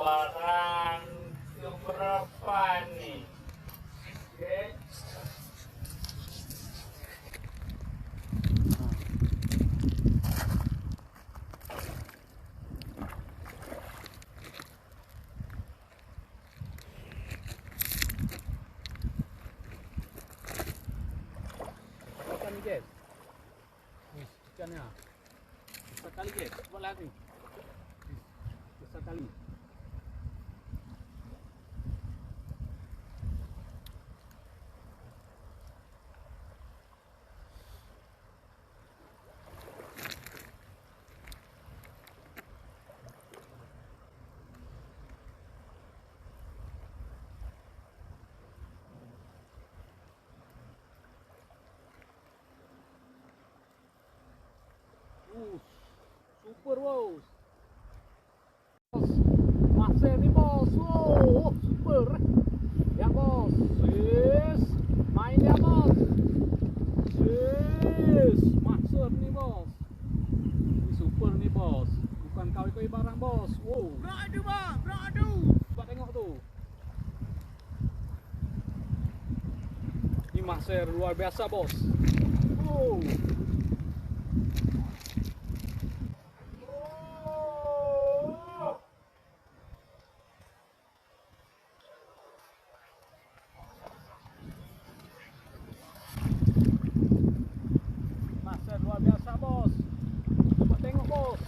Lebaran keberapa nih? Oke. Ikan ni guys. Ikannya. Besar kali guys. Buat lagi. Besar kali. Super bos. Masih nih bos. Wow, super. Ya bos. Yes. Main ya bos. Yes. Masuk nih bos. Ini super nih bos. Bukan kawin-kawin barang bos. Wow. Beradu bang, beradu. Coba tengok tuh. Ini masih luar biasa bos. Wow. Masih luar biasa bos. Coba tengok bos.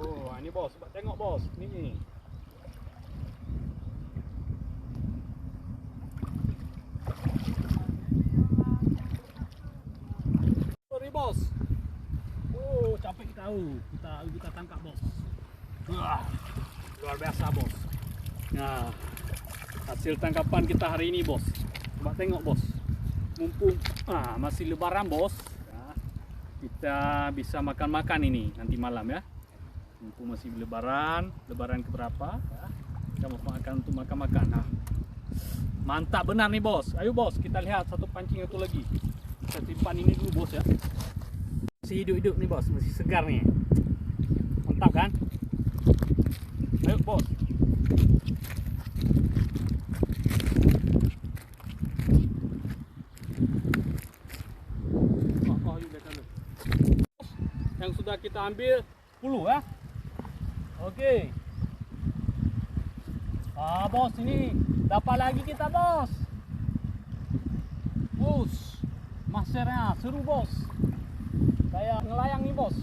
Oh, ini bos, coba tengok bos. Ni. Sorry bos. Oh, capek tahu. Kita tangkap bos. Wah, luar biasa bos. Nah, hasil tangkapan kita hari ini bos. Coba tengok bos. Mumpung masih lebaran bos. Nah, kita bisa makan-makan ini nanti malam ya. Mumpung masih lebaran keberapa ya. Kita mau makan untuk makan-makan. Nah, mantap benar nih bos. Ayo bos, kita lihat satu pancing itu lagi. Kita simpan ini dulu bos ya. Masih hidup-hidup nih bos, masih segar nih. Mantap kan? Ayo bos. Yang sudah kita ambil 10 ya. Oke. Bos, ini dapat lagi kita bos. Bos, masernya seru bos. Kayak ngelayang nih bos.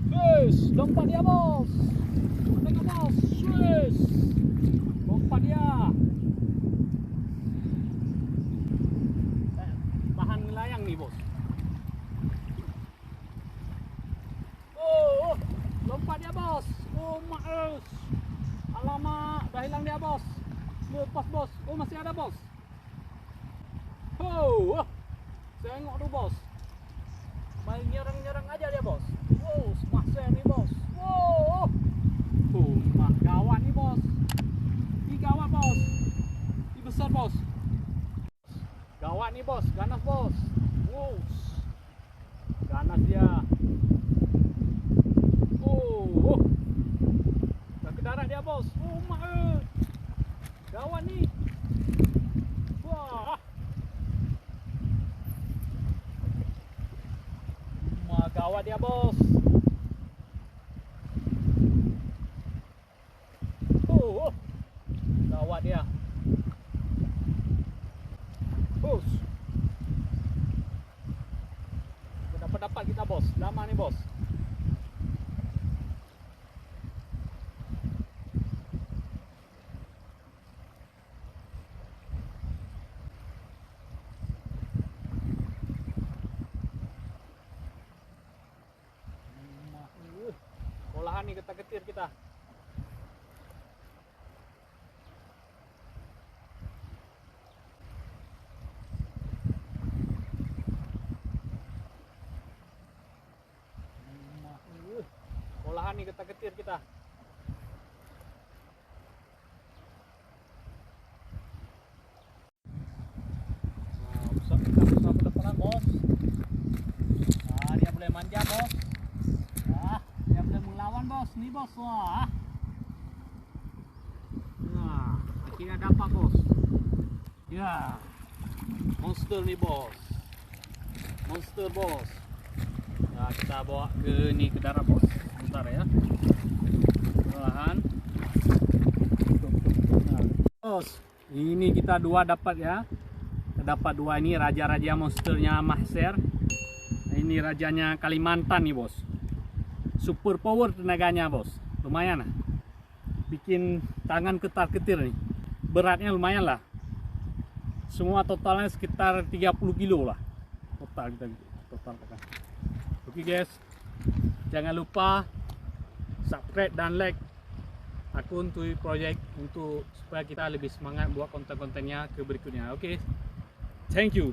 Yes, lompat dia bos. Tengok bos. Yes. Lompat dia. Bahan ngelayang nih bos. Lompat dia bos. Oh maus. Alamak, dah hilang dia bos. Lepas bos. Oh masih ada bos. Oh, tengok tu bos. Main nyerang-nyerang aja dia bos. Wow, masih nih bos. Wow. Mak gawat nih bos. Ini gawat bos. Ini besar bos. Gawat nih bos, ganas bos. Wow. Ganas dia. Darat dia bos. Oh mak. Gawat ni. Wah. Gawat dia bos. Gawat dia. Bos. Dapat kita bos. Lama ni bos. Olahan nih ketar-ketir kita. nih bos. Wah. Nah, akhirnya dapat bos. Ya, monster nih bos. Monster bos. Nah, kita bawa ke darat bos. Bentar ya. Perlahan. Nah, bos, ini kita dua dapat ya. Kita dapat dua ini raja-raja monsternya Mahser. Ini rajanya Kalimantan nih bos. Super power tenaganya bos. Lumayan lah. Bikin tangan ketar-ketir nih. Beratnya lumayan lah. Semua totalnya sekitar 30 kilo lah. Total kita totalkan. Oke guys. Jangan lupa subscribe dan like akun TUI Project untuk supaya kita lebih semangat buat konten-kontennya ke berikutnya. Oke. Thank you.